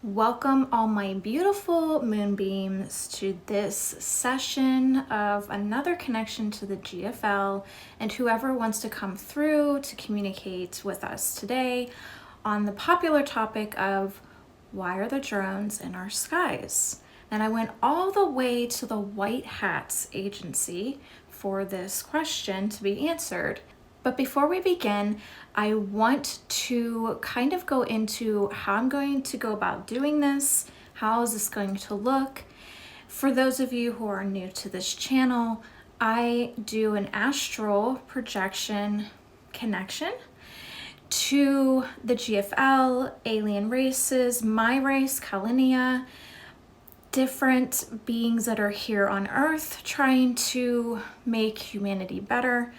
Welcome all my beautiful moonbeams to this session of another connection to the GFL and whoever wants to come through to communicate with us today on the popular topic of why are the drones in our skies? And I went all the way to the White Hats Agency for this question to be answered. But before we begin, I want to kind of go into how I'm going to go about doing this. How is this going to look? For those of you who are new to this channel, I do an astral projection connection to the GFL, alien races, my race, Kalinia, different beings that are here on Earth trying to make humanity better,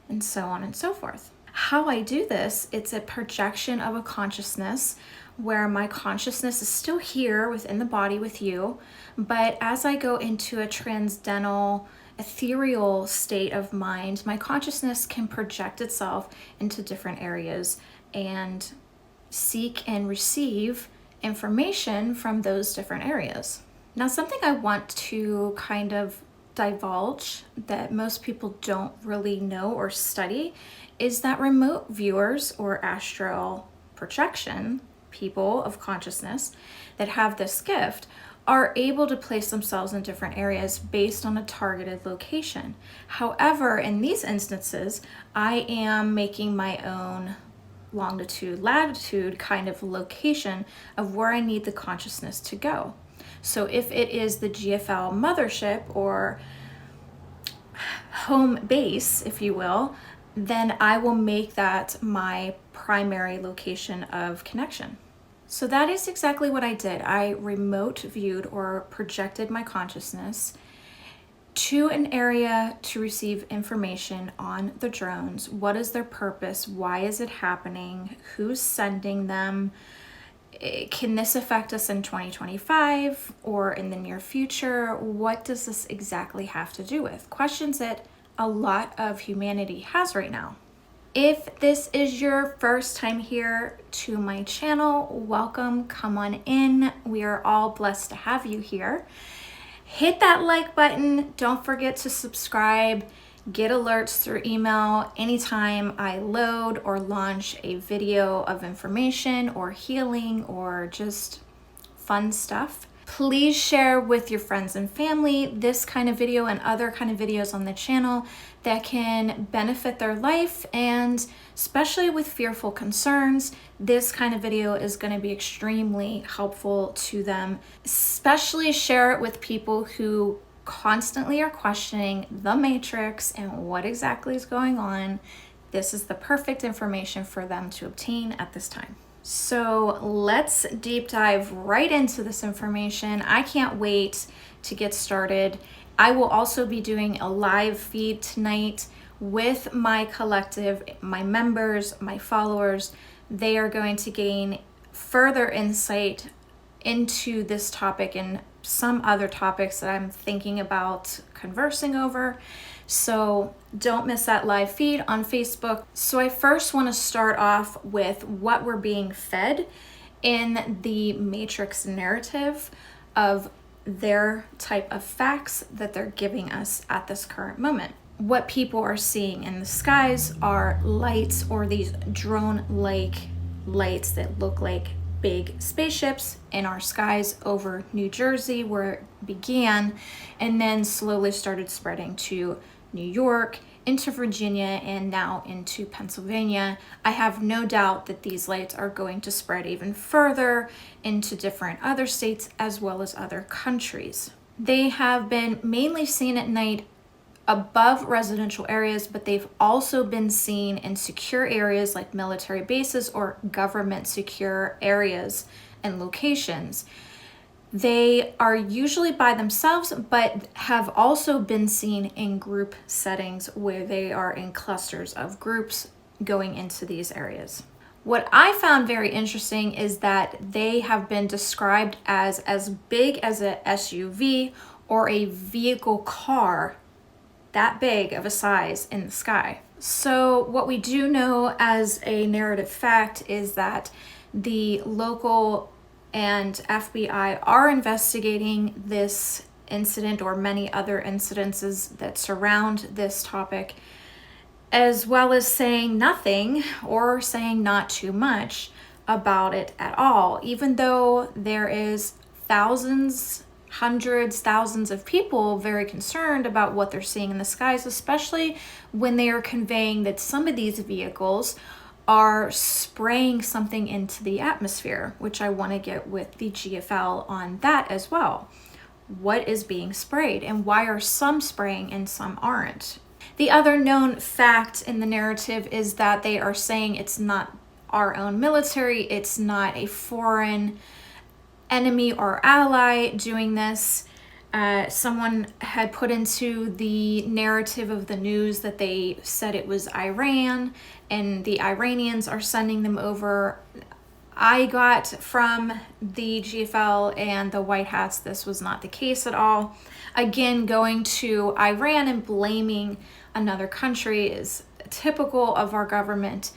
and so on and so forth. How I do this, it's a projection of a consciousness where my consciousness is still here within the body with you, but as I go into a transcendental, ethereal state of mind, my consciousness can project itself into different areas and seek and receive information from those different areas. Now, something I want to kind of divulge that most people don't really know or study is that remote viewers or astral projection people of consciousness that have this gift are able to place themselves in different areas based on a targeted location. However, in these instances, I am making my own longitude, latitude kind of location of where I need the consciousness to go. So if it is the GFL mothership or home base, if you will, then I will make that my primary location of connection. So that is exactly what I did. I remote viewed or projected my consciousness to an area to receive information on the drones. What is their purpose? Why is it happening? Who's sending them? Can this affect us in 2025 or in the near future? What does this exactly have to do with? Questions that a lot of humanity has right now. If this is your first time here to my channel, welcome, come on in. We are all blessed to have you here. Hit that like button. Don't forget to subscribe. Get alerts through email anytime I load or launch a video of information or healing or just fun stuff. Please share with your friends and family this kind of video and other kind of videos on the channel that can benefit their life, and especially with fearful concerns, this kind of video is going to be extremely helpful to them. Especially share it with people who constantly are questioning the matrix and what exactly is going on. This is the perfect information for them to obtain at this time. So let's deep dive right into this information. I can't wait to get started. I will also be doing a live feed tonight with my collective, my members, my followers. They are going to gain further insight into this topic and some other topics that I'm thinking about conversing over. So don't miss that live feed on Facebook. So I first want to start off with what we're being fed in the Matrix narrative of their type of facts that they're giving us at this current moment. What people are seeing in the skies are lights, or these drone-like lights that look like big spaceships in our skies over New Jersey, where it began, and then slowly started spreading to New York, into Virginia, and now into Pennsylvania. I have no doubt that these lights are going to spread even further into different other states as well as other countries. They have been mainly seen at night above residential areas, but they've also been seen in secure areas like military bases or government secure areas and locations. They are usually by themselves, but have also been seen in group settings where they are in clusters of groups going into these areas. What I found very interesting is that they have been described as big as a SUV or a vehicle car, that big of a size in the sky. So what we do know as a narrative fact is that the local and FBI are investigating this incident or many other incidences that surround this topic, as well as saying nothing or saying not too much about it at all, even though there is thousands, hundreds, thousands of people very concerned about what they're seeing in the skies, especially when they are conveying that some of these vehicles are spraying something into the atmosphere, which I want to get with the GFL on that as well. What is being sprayed, and why are some spraying and some aren't? The other known fact in the narrative is that they are saying it's not our own military, it's not a foreign enemy or ally doing this. Someone had put into the narrative of the news that they said it was Iran and the Iranians are sending them over. I got from the GFL and the White Hats this was not the case at all. Again, going to Iran and blaming another country is typical of our government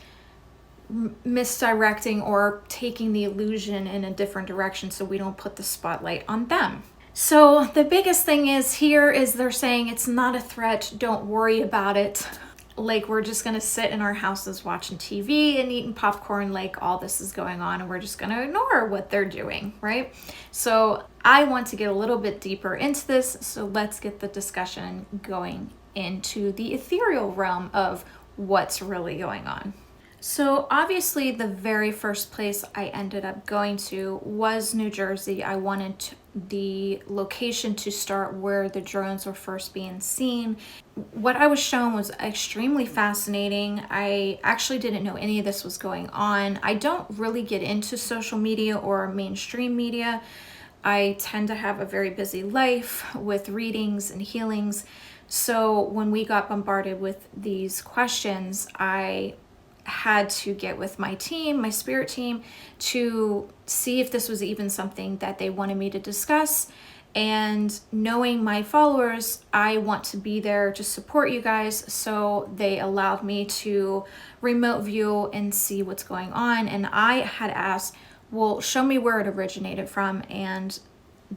misdirecting or taking the illusion in a different direction so we don't put the spotlight on them. So the biggest thing is here is they're saying it's not a threat, don't worry about it. Like we're just gonna sit in our houses watching TV and eating popcorn like all this is going on, and we're just gonna ignore what they're doing, right? So I want to get a little bit deeper into this, so let's get the discussion going into the ethereal realm of what's really going on. So obviously the very first place I ended up going to was New Jersey. I wanted the location to start where the drones were first being seen. What I was shown was extremely fascinating. I actually didn't know any of this was going on. I don't really get into social media or mainstream media. I tend to have a very busy life with readings and healings. So when we got bombarded with these questions, I had to get with my team, my spirit team, to see if this was even something that they wanted me to discuss. And knowing my followers, I want to be there to support you guys. So they allowed me to remote view and see what's going on. And I had asked, well, show me where it originated from. And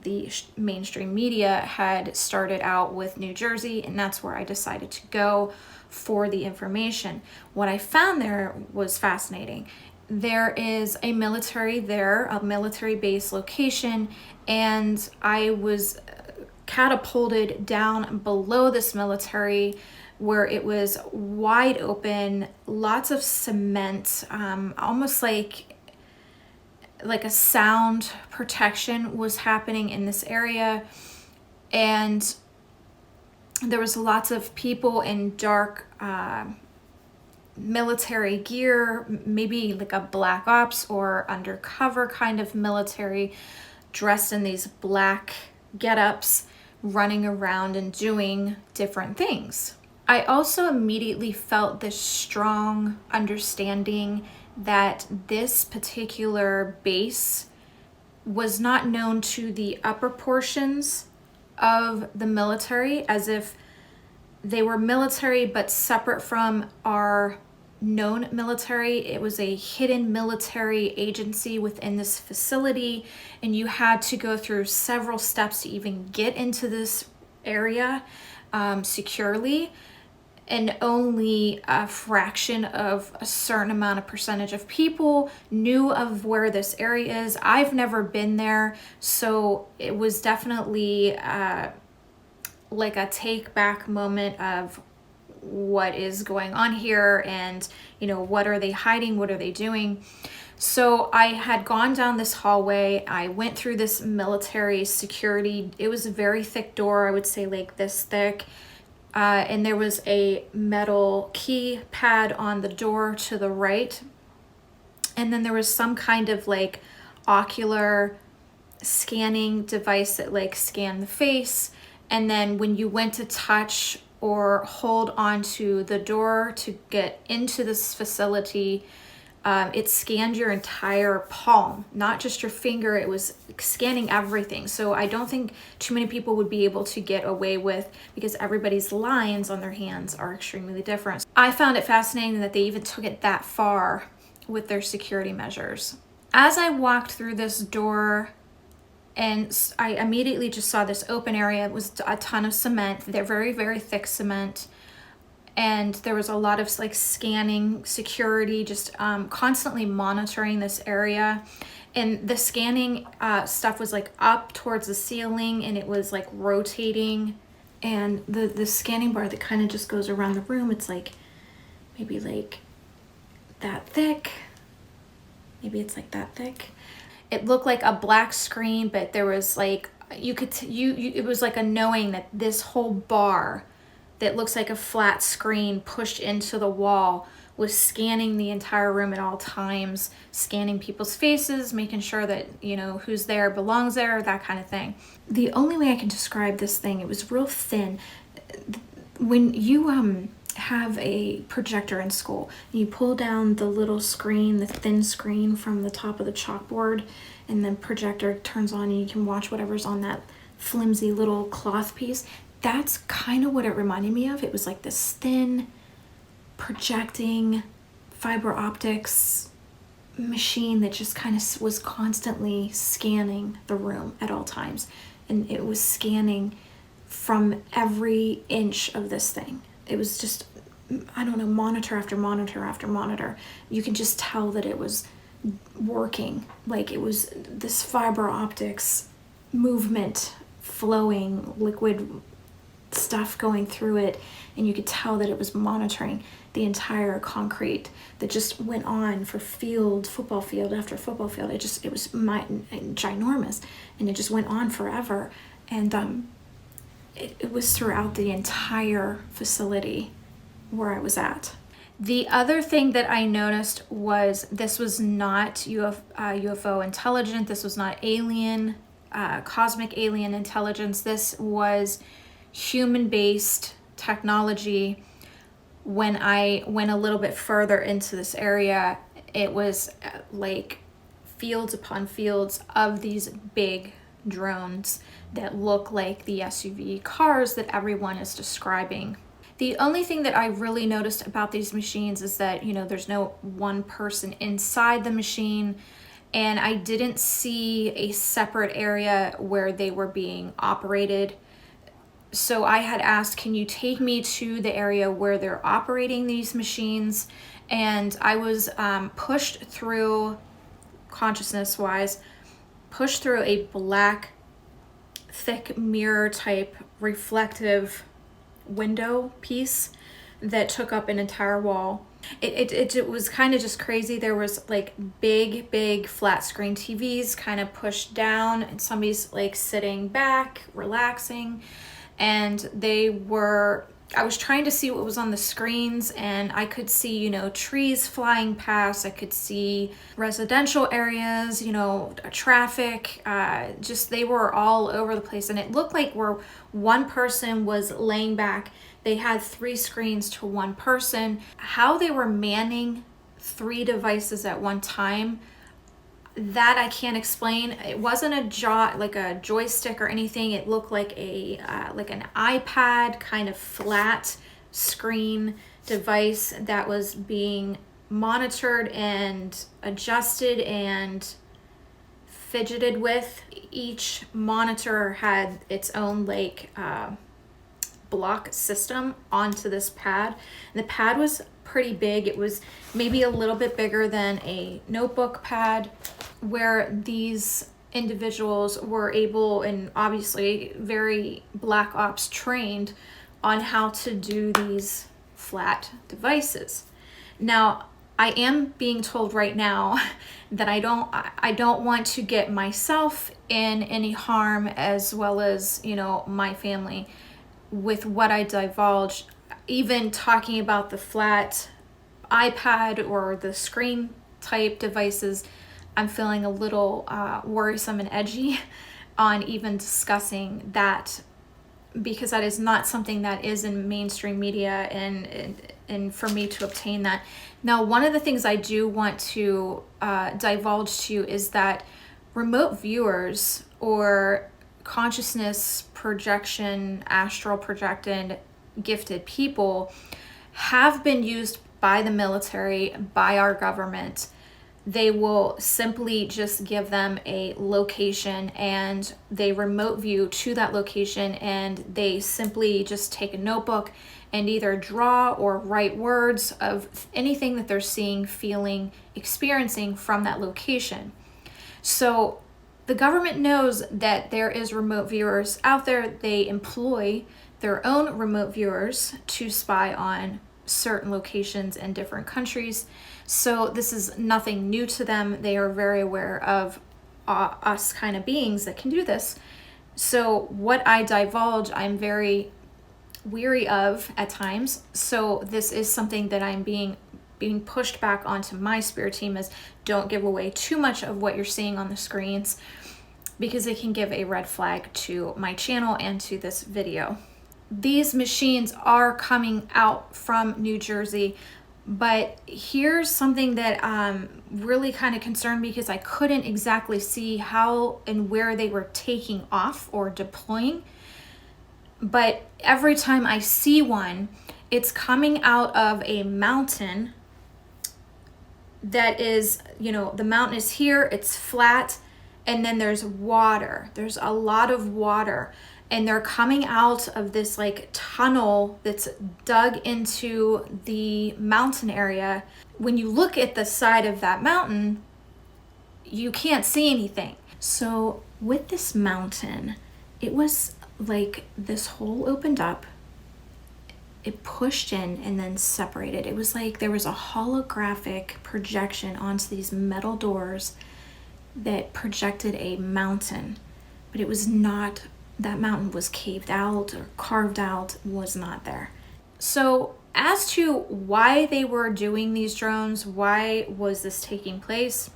the mainstream media had started out with New Jersey, and that's where I decided to go for the information. What I found there was fascinating. There is a military there, a military base location, and I was catapulted down below this military where it was wide open, lots of cement, almost like a sound protection was happening in this area. And there was lots of people in dark military gear, maybe like a black ops or undercover kind of military, dressed in these black get-ups, running around and doing different things. I also immediately felt this strong understanding that this particular base was not known to the upper portions of the military, as if they were military but separate from our known military. It was a hidden military agency within this facility, and you had to go through several steps to even get into this area securely. And only a fraction of a certain amount of percentage of people knew of where this area is. I've never been there, so it was definitely like a take back moment of what is going on here, and what are they hiding, what are they doing. So I had gone down this hallway, I went through this military security. It was a very thick door, I would say like this thick. And there was a metal keypad on the door to the right. And then there was some kind of like ocular scanning device that like scanned the face. And then when you went to touch or hold onto the door to get into this facility, it scanned your entire palm, not just your finger. It was scanning everything. So I don't think too many people would be able to get away with, because everybody's lines on their hands are extremely different. I found it fascinating that they even took it that far with their security measures. As I walked through this door, and I immediately just saw this open area. It was a ton of cement. They're very, very thick cement. And there was a lot of like scanning, security, just constantly monitoring this area. And the scanning stuff was like up towards the ceiling, and it was like rotating. And the scanning bar that kind of just goes around the room, it's like maybe like that thick. Maybe it's like that thick. It looked like a black screen, but there was like, it was like a knowing that this whole bar that looks like a flat screen pushed into the wall was scanning the entire room at all times, scanning people's faces, making sure that, you know, who's there belongs there, that kind of thing. The only way I can describe this thing, it was real thin. When you have a projector in school, and you pull down the little screen, the thin screen from the top of the chalkboard, and the projector turns on and you can watch whatever's on that flimsy little cloth piece. That's kind of what it reminded me of. It was like this thin projecting fiber optics machine that just kind of was constantly scanning the room at all times. And it was scanning from every inch of this thing. It was just, I don't know, monitor after monitor after monitor. You can just tell that it was working. Like it was this fiber optics movement, flowing liquid stuff going through it, and you could tell that it was monitoring the entire concrete that just went on for football field after football field. It was ginormous, and it just went on forever. And it was throughout the entire facility where I was at. The other thing that I noticed was this was not UFO intelligence. This was not alien, cosmic alien intelligence. This was human-based technology. When I went a little bit further into this area, it was like fields upon fields of these big drones that look like the SUV cars that everyone is describing. The only thing that I really noticed about these machines is that, you know, there's no one person inside the machine, and I didn't see a separate area where they were being operated. So I had asked, can you take me to the area where they're operating these machines? And I was pushed through, consciousness-wise, pushed through a black, thick mirror type reflective window piece that took up an entire wall. It was kind of just crazy. There was like big flat screen TVs kind of pushed down, and somebody's like sitting back, relaxing. And I was trying to see what was on the screens, and I could see, you know, trees flying past. I could see residential areas, you know, traffic, just they were all over the place. And it looked like where one person was laying back, they had 3 screens to one person. How they were manning 3 devices at one time, that I can't explain. It wasn't like a joystick or anything. It looked like like an iPad kind of flat screen device that was being monitored and adjusted and fidgeted with. Each monitor had its own like block system onto this pad. And the pad was pretty big. It was maybe a little bit bigger than a notebook pad, where these individuals were able, and obviously very black ops trained on how to do these flat devices. Now, I am being told right now that I don't want to get myself in any harm, as well as, you know, my family, with what I divulge. Even talking about the flat iPad or the screen type devices, I'm feeling a little worrisome and edgy on even discussing that, because that is not something that is in mainstream media, and for me to obtain that. Now, one of the things I do want to divulge to you is that remote viewers or consciousness projection, astral projected, gifted people have been used by the military, by our government, they will simply just give them a location and they remote view to that location, and they simply just take a notebook and either draw or write words of anything that they're seeing, feeling, experiencing from that location. So the government knows that there is remote viewers out there. They employ their own remote viewers to spy on certain locations in different countries. So this is nothing new to them. They are very aware of us kind of beings that can do this. So what I divulge, I'm very weary of at times. So this is something that I'm being pushed back onto my spirit team, is don't give away too much of what you're seeing on the screens, because it can give a red flag to my channel and to this video. These machines are coming out from New Jersey, but here's something that I'm really kind of concerned, because I couldn't exactly see how and where they were taking off or deploying. But every time I see one, it's coming out of a mountain that is, the mountain is here, it's flat, and then there's water. There's a lot of water, and they're coming out of this like tunnel that's dug into the mountain area. When you look at the side of that mountain, you can't see anything. So with this mountain, it was like this hole opened up, it pushed in and then separated. It was like there was a holographic projection onto these metal doors that projected a mountain, but it was not, that mountain was caved out or carved out, was not there. So as to why they were doing these drones, why was this taking place,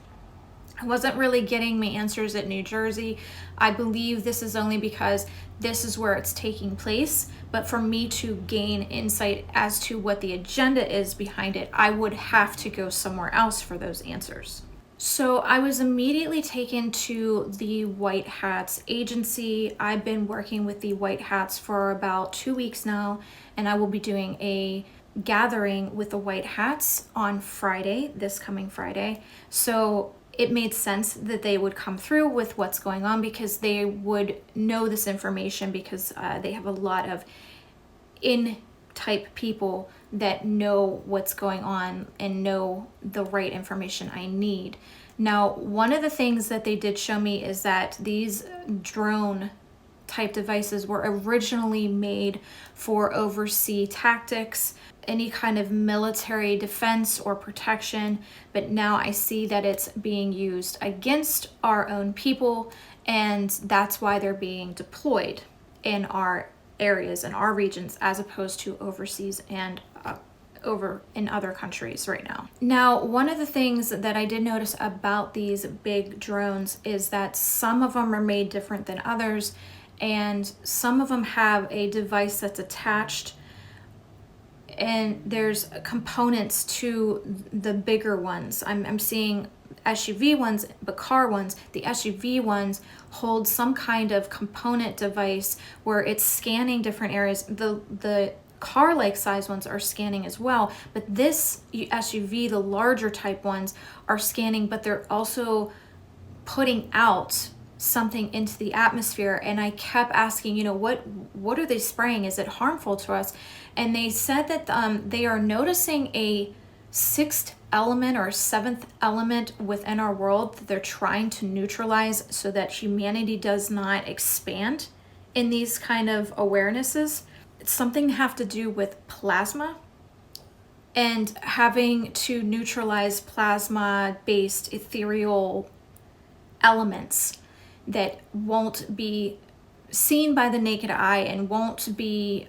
I wasn't really getting my answers at New Jersey. I believe this is only because this is where it's taking place. But for me to gain insight as to what the agenda is behind it, I would have to go somewhere else for those answers. So I was immediately taken to the White Hats agency. I've been working with the White Hats for about 2 weeks now, and I will be doing a gathering with the White Hats on Friday, this coming Friday. So it made sense that they would come through with what's going on, because they would know this information, because they have a lot of in-type people that know what's going on and know the right information I need. Now, one of the things that they did show me is that these drone type devices were originally made for overseas tactics, any kind of military defense or protection, but now I see that it's being used against our own people, and that's why they're being deployed in our areas, in our regions, as opposed to overseas and over in other countries right now. Now, one of the things that I did notice about these big drones is that some of them are made different than others, and some of them have a device that's attached, and there's components to the bigger ones. I'm seeing SUV ones, but car ones. The SUV ones hold some kind of component device where it's scanning different areas. The car-like size ones are scanning as well, but this SUV, the larger type ones, are scanning, but they're also putting out something into the atmosphere. And I kept asking, what are they spraying? Is it harmful to us? And they said that they are noticing a sixth element or seventh element within our world that they're trying to neutralize so that humanity does not expand in these kind of awarenesses. It's something to have to do with plasma, and having to neutralize plasma-based ethereal elements that won't be seen by the naked eye and won't be,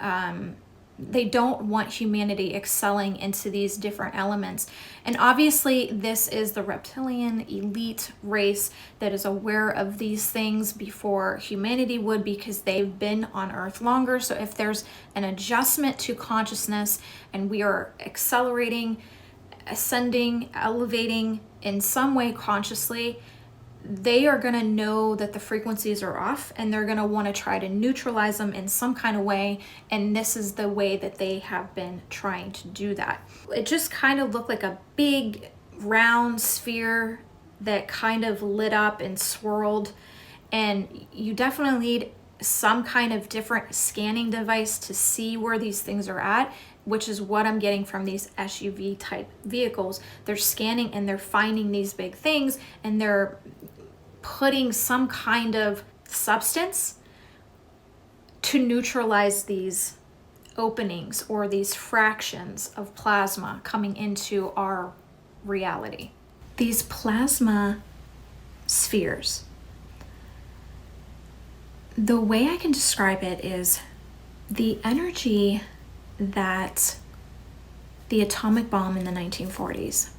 they don't want humanity excelling into these different elements. And obviously this is the reptilian elite race that is aware of these things before humanity would, because they've been on Earth longer. So if there's an adjustment to consciousness and we are accelerating, ascending, elevating in some way consciously, they are going to know that the frequencies are off, and they're going to want to try to neutralize them in some kind of way. And this is the way that they have been trying to do that. It just kind of looked like a big round sphere that kind of lit up and swirled. And you definitely need some kind of different scanning device to see where these things are at, which is what I'm getting from these SUV type vehicles. They're scanning and they're finding these big things, and they're putting some kind of substance to neutralize these openings or these fractions of plasma coming into our reality. These plasma spheres, the way I can describe it is the energy that the atomic bomb in the 1940s,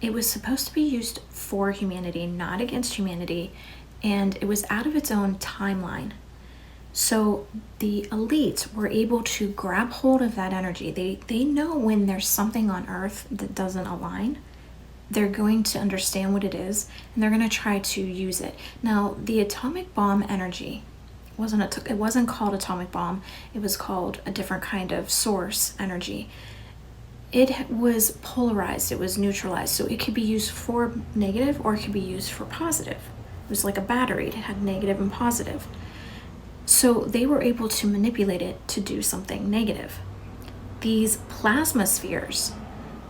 it was supposed to be used for humanity, not against humanity, and it was out of its own timeline. So the elites were able to grab hold of that energy. They know when there's something on Earth that doesn't align, they're going to understand what it is, and they're going to try to use it. Now, the atomic bomb energy it wasn't called atomic bomb. It was called a different kind of source energy. It was polarized. It was neutralized. So it could be used for negative or it could be used for positive. It was like a battery. It had negative and positive. So they were able to manipulate it to do something negative. These plasma spheres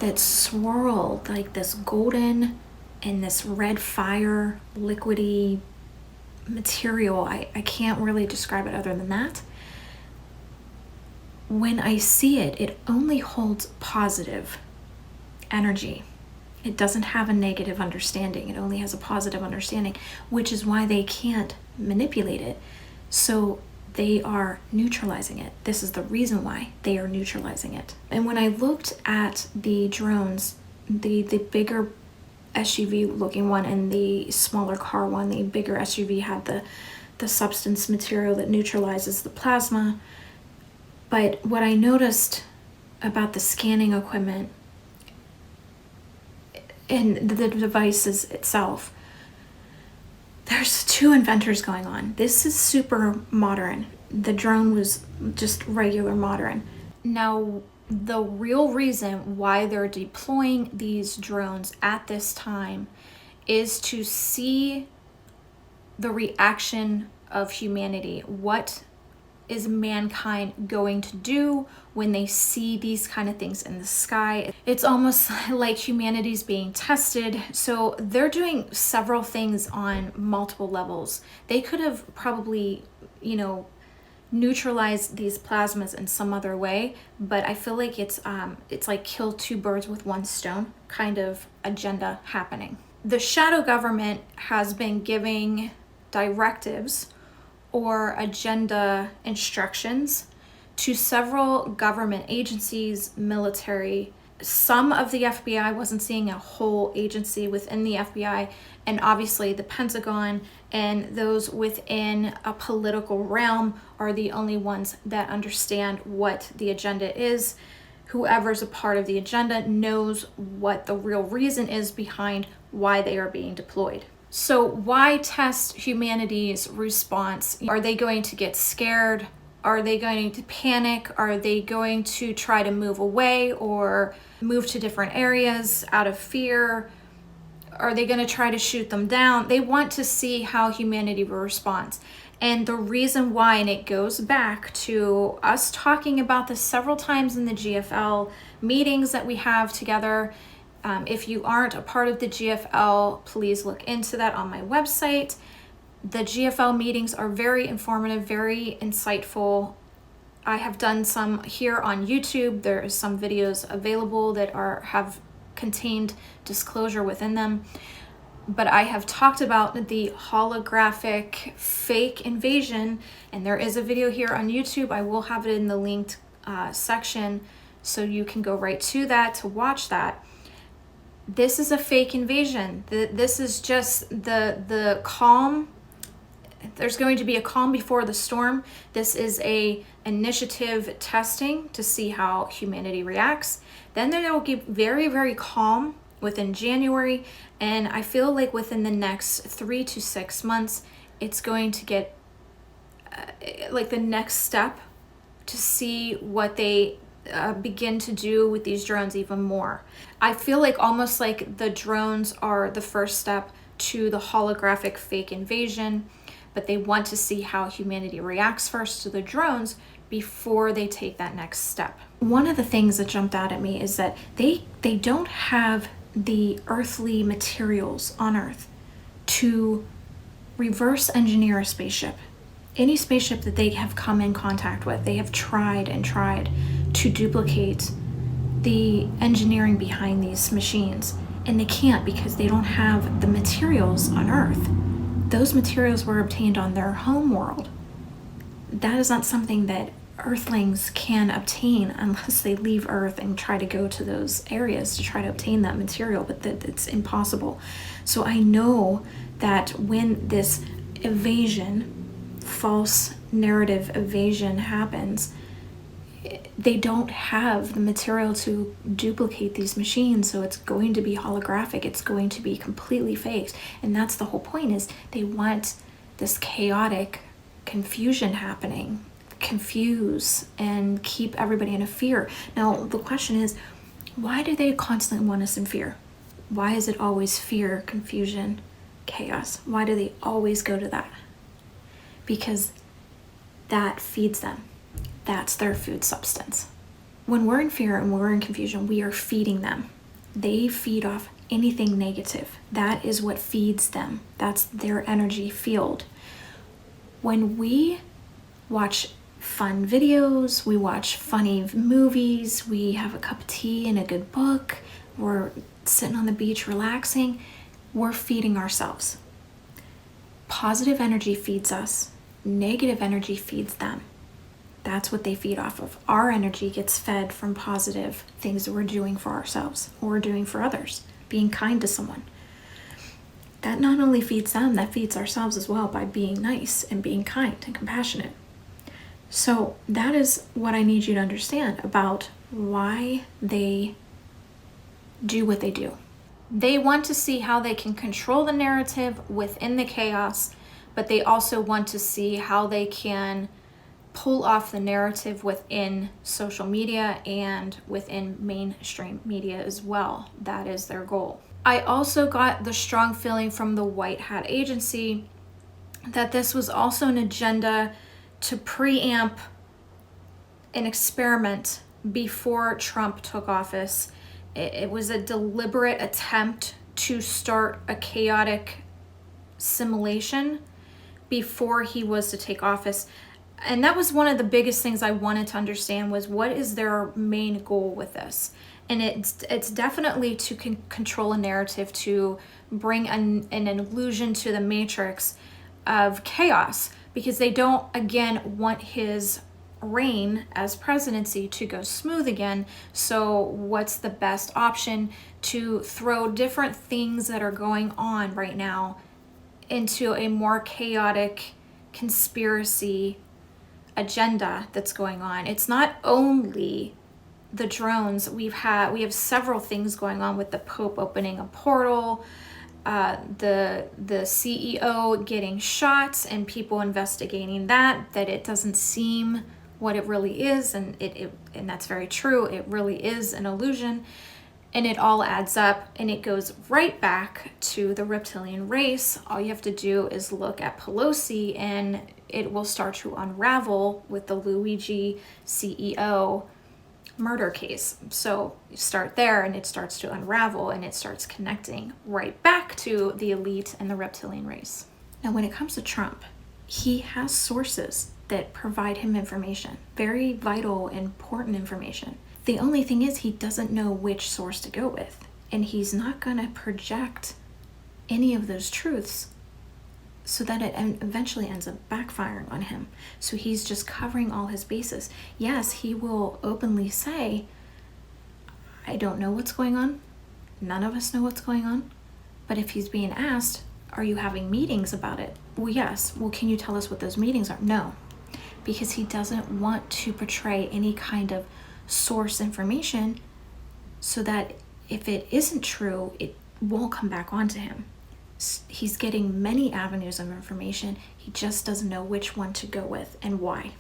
that swirl like this golden and this red fire, liquidy material, I can't really describe it other than that. When I see it, it only holds positive energy. It doesn't have a negative understanding. It only has a positive understanding, which is why they can't manipulate it. So they are neutralizing it. This is the reason why they are neutralizing it. And when I looked at the drones, the bigger SUV looking one and the smaller car one, the bigger SUV had the substance material that neutralizes the plasma. But what I noticed about the scanning equipment and the devices itself, there's two inventors going on. This is super modern. The drone was just regular modern. Now, the real reason why they're deploying these drones at this time is to see the reaction of humanity. What is mankind going to do when they see these kind of things in the sky? It's almost like humanity's being tested. So they're doing several things on multiple levels. They could have probably, neutralize these plasmas in some other way, but I feel like it's like kill two birds with one stone kind of agenda happening. The shadow government has been giving directives or agenda instructions to several government agencies, military. Some of the FBI, wasn't seeing a whole agency within the FBI, and obviously the Pentagon and those within a political realm are the only ones that understand what the agenda is. Whoever's a part of the agenda knows what the real reason is behind why they are being deployed. So why test humanity's response? Are they going to get scared? Are they going to panic? Are they going to try to move away or move to different areas out of fear? Are they going to try to shoot them down? They want to see how humanity will respond. And the reason why, and it goes back to us talking about this several times in the GFL meetings that we have together. If you aren't a part of the GFL, please look into that on my website. The GFL meetings are very informative, very insightful. I have done some here on YouTube. There is some videos available that have contained disclosure within them. But I have talked about the holographic fake invasion, and there is a video here on YouTube. I will have it in the linked section, so you can go right to that to watch that. This is a fake invasion. This is just the calm. There's going to be a calm before the storm. This is a initiative testing to see how humanity reacts. Then it will get very, very calm within January. And I feel like within the next 3 to 6 months, it's going to get like the next step to see what they begin to do with these drones even more. I feel like almost like the drones are the first step to the holographic fake invasion, but they want to see how humanity reacts first to the drones before they take that next step. One of the things that jumped out at me is that they don't have the earthly materials on Earth to reverse engineer a spaceship. Any spaceship that they have come in contact with, they have tried and tried to duplicate the engineering behind these machines, and they can't because they don't have the materials on Earth. Those materials were obtained on their home world. That is not something that Earthlings can obtain unless they leave Earth and try to go to those areas to try to obtain that material, but it's impossible. So I know that when this evasion, false narrative evasion happens, they don't have the material to duplicate these machines, so it's going to be holographic, it's going to be completely faked. And that's the whole point, is they want this chaotic confusion happening, confuse and keep everybody in a fear. Now the question is, why do they constantly want us in fear? Why is it always fear, confusion, chaos? Why do they always go to that? Because that feeds them. That's their food substance. When we're in fear and we're in confusion, we are feeding them. They feed off anything negative. That is what feeds them. That's their energy field. When we watch fun videos, we watch funny movies, we have a cup of tea and a good book, we're sitting on the beach relaxing, we're feeding ourselves. Positive energy feeds us. Negative energy feeds them. That's what they feed off of. Our energy gets fed from positive things that we're doing for ourselves or doing for others, being kind to someone. That not only feeds them, that feeds ourselves as well by being nice and being kind and compassionate. So that is what I need you to understand about why they do what they do. They want to see how they can control the narrative within the chaos, but they also want to see how they can pull off the narrative within social media and within mainstream media as well. That is their goal. I also got the strong feeling from the White Hat Agency that this was also an agenda to preamp an experiment before Trump took office. It was a deliberate attempt to start a chaotic simulation before he was to take office. And that was one of the biggest things I wanted to understand, was what is their main goal with this? And it's definitely to control a narrative, to bring an illusion to the matrix of chaos, because they don't, again, want his reign as presidency to go smooth again. So what's the best option? To throw different things that are going on right now into a more chaotic conspiracy agenda that's going on. It's not only the drones. We have several things going on with the Pope opening a portal, the CEO getting shot and people investigating that it doesn't seem what it really is, and and that's very true. It really is an illusion, and it all adds up, and it goes right back to the reptilian race. All you have to do is look at Pelosi and it will start to unravel with the Luigi CEO murder case. So you start there and it starts to unravel, and it starts connecting right back to the elite and the reptilian race. Now, when it comes to Trump, he has sources that provide him information, very vital, important information. The only thing is, he doesn't know which source to go with, and he's not going to project any of those truths so that it eventually ends up backfiring on him. So he's just covering all his bases. Yes, he will openly say, I don't know what's going on. None of us know what's going on. But if he's being asked, are you having meetings about it? Well, yes. Well, can you tell us what those meetings are? No, because he doesn't want to portray any kind of source information so that if it isn't true, it won't come back onto him. He's getting many avenues of information. He just doesn't know which one to go with and why.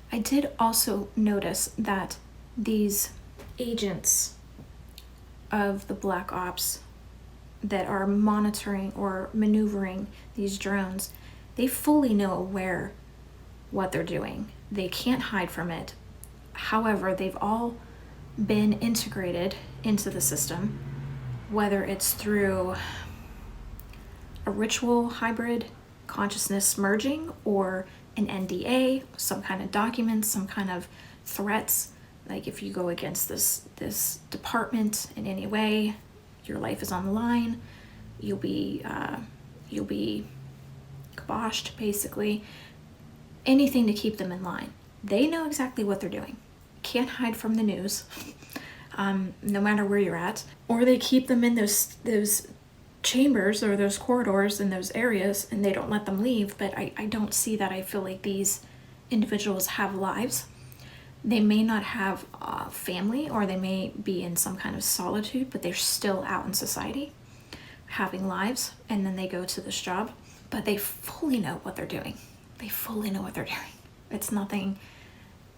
I did also notice that These agents of the Black Ops that are monitoring or maneuvering these drones, they fully know what they're doing. They can't hide from it. However, they've all been integrated into the system, whether it's through a ritual hybrid consciousness merging or an NDA, some kind of documents, some kind of threats. Like if you go against this department in any way, your life is on the line. You'll be kiboshed, basically. Anything to keep them in line. They know exactly what they're doing. Can't hide from the news, no matter where you're at. Or they keep them in those chambers or those corridors in those areas, and they don't let them leave. But I don't see that. I feel like these individuals have lives. They may not have a family, or they may be in some kind of solitude, but they're still out in society having lives, and then they go to this job. But they fully know what they're doing. They fully know what they're doing. It's nothing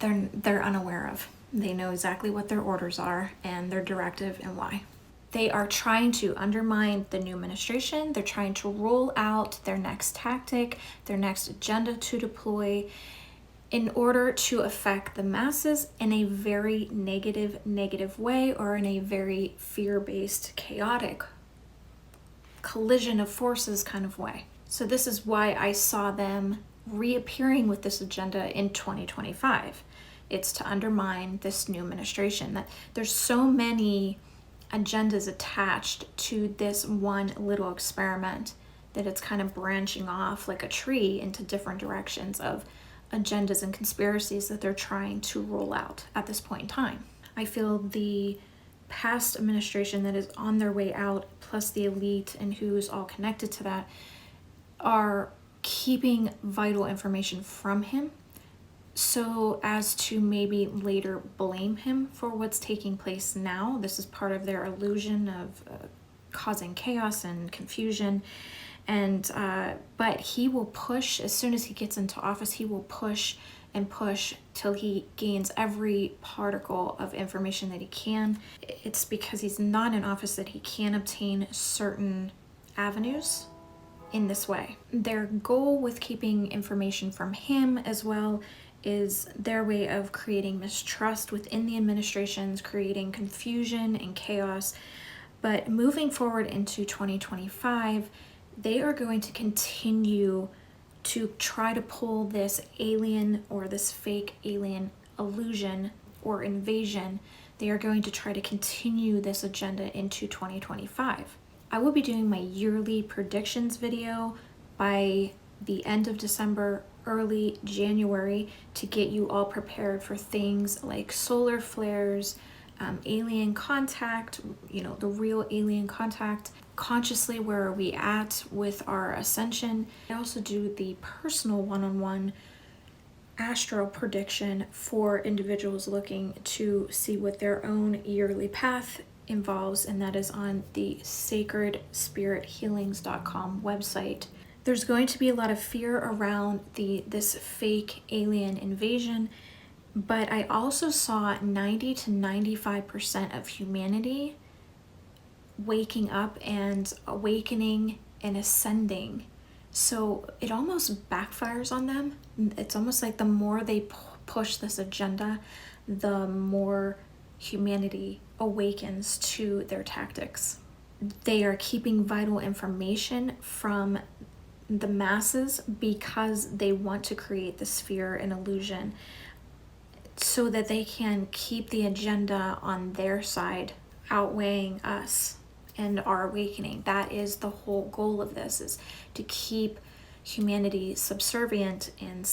they're unaware of. They know exactly what their orders are and their directive and why. They are trying to undermine the new administration. They're trying to roll out their next tactic, their next agenda to deploy in order to affect the masses in a very negative way, or in a very fear-based, chaotic collision of forces kind of way. So this is why I saw them reappearing with this agenda in 2025. It's to undermine this new administration. That there's so many agendas attached to this one little experiment that it's kind of branching off like a tree into different directions of agendas and conspiracies that they're trying to roll out at this point in time. I feel the past administration that is on their way out, plus the elite and who's all connected to that, are keeping vital information from him so as to maybe later blame him for what's taking place now. This is part of their illusion of causing chaos and confusion. And but he will push, as soon as he gets into office, he will push and push till he gains every particle of information that he can. It's because he's not in office that he can obtain certain avenues in this way. Their goal with keeping information from him as well is their way of creating mistrust within the administrations, creating confusion and chaos. But moving forward into 2025, they are going to continue to try to pull this alien or this fake alien illusion or invasion. They are going to try to continue this agenda into 2025. I will be doing my yearly predictions video by the end of December, early January, to get you all prepared for things like solar flares, alien contact, the real alien contact. Consciously, where are we at with our ascension? I also do the personal one-on-one astral prediction for individuals looking to see what their own yearly path involves, and that is on the sacredspiриthealings.com website. There's going to be a lot of fear around this fake alien invasion, but I also saw 90 to 95% of humanity waking up and awakening and ascending. So it almost backfires on them. It's almost like the more they push this agenda, the more humanity awakens to their tactics. They are keeping vital information from the masses because they want to create this fear and illusion so that they can keep the agenda on their side outweighing us and our awakening. That is the whole goal of this, is to keep humanity subservient and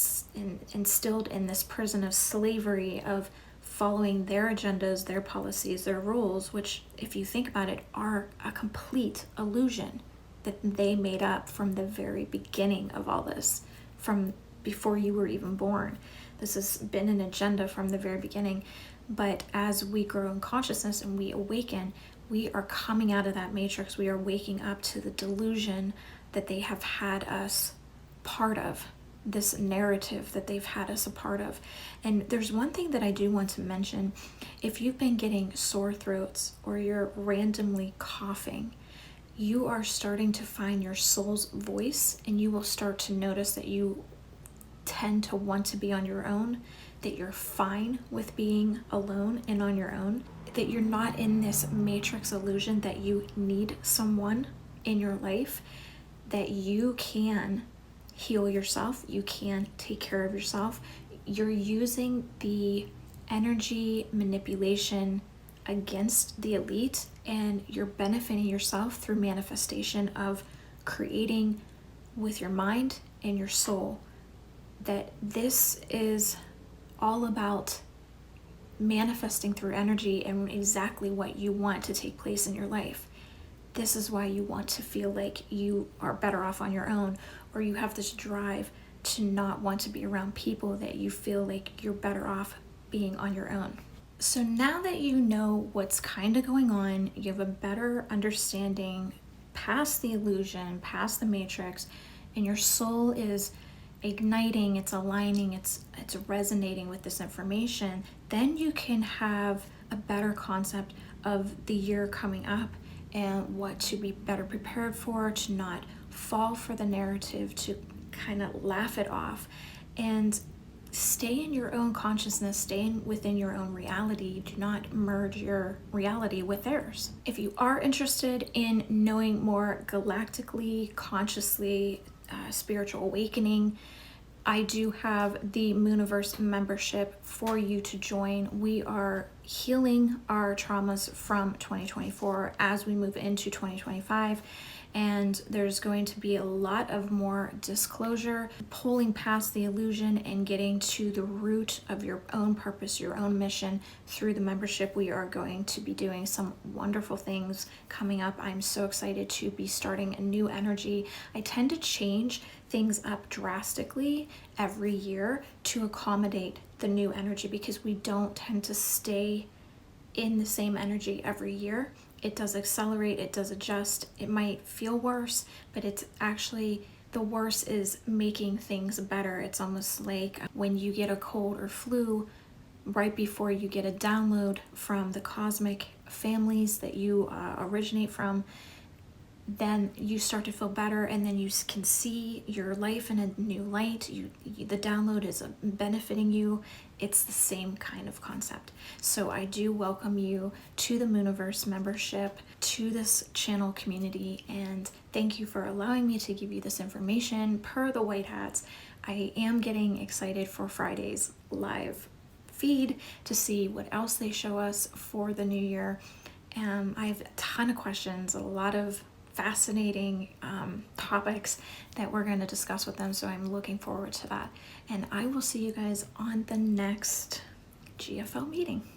instilled in this prison of slavery of following their agendas, their policies, their rules, which, if you think about it, are a complete illusion that they made up from the very beginning of all this, from before you were even born. This has been an agenda from the very beginning. But as we grow in consciousness and we awaken, we are coming out of that matrix. We are waking up to the delusion that they have had us part of. this narrative that they've had us a part of. And there's one thing that I do want to mention. If you've been getting sore throats or you're randomly coughing, you are starting to find your soul's voice, and you will start to notice that you tend to want to be on your own, that you're fine with being alone and on your own, that you're not in this matrix illusion that you need someone in your life, that you can heal yourself, you can take care of yourself. You're using the energy manipulation against the elite, and you're benefiting yourself through manifestation of creating with your mind and your soul. That this is all about manifesting through energy and exactly what you want to take place in your life. This is why you want to feel like you are better off on your own, or you have this drive to not want to be around people that you feel like you're better off being on your own. So now that you know what's kind of going on, you have a better understanding past the illusion, past the matrix, and your soul is igniting, it's aligning, it's resonating with this information, then you can have a better concept of the year coming up and what to be better prepared for, to not fall for the narrative, to kind of laugh it off and stay in your own consciousness, stay within your own reality. Do not merge your reality with theirs. If you are interested in knowing more galactically, consciously, spiritual awakening, I do have the Mooniverse membership for you to join. We are healing our traumas from 2024 as we move into 2025. And there's going to be a lot of more disclosure, pulling past the illusion and getting to the root of your own purpose, your own mission through the membership. We are going to be doing some wonderful things coming up. I'm so excited to be starting a new energy. I tend to change things up drastically every year to accommodate the new energy, because we don't tend to stay in the same energy every year. It does accelerate, it does adjust. It might feel worse, but it's actually, the worse is making things better. It's almost like when you get a cold or flu, right before you get a download from the cosmic families that you originate from, then you start to feel better, and then you can see your life in a new light. The download is benefiting you. It's the same kind of concept. So I do welcome you to the Mooniverse membership, to this channel community, and thank you for allowing me to give you this information per the White Hats. I am getting excited for Friday's live feed to see what else they show us for the new year. I have a ton of questions, a lot of fascinating topics that we're going to discuss with them, so I'm looking forward to that. And I will see you guys on the next GFL meeting.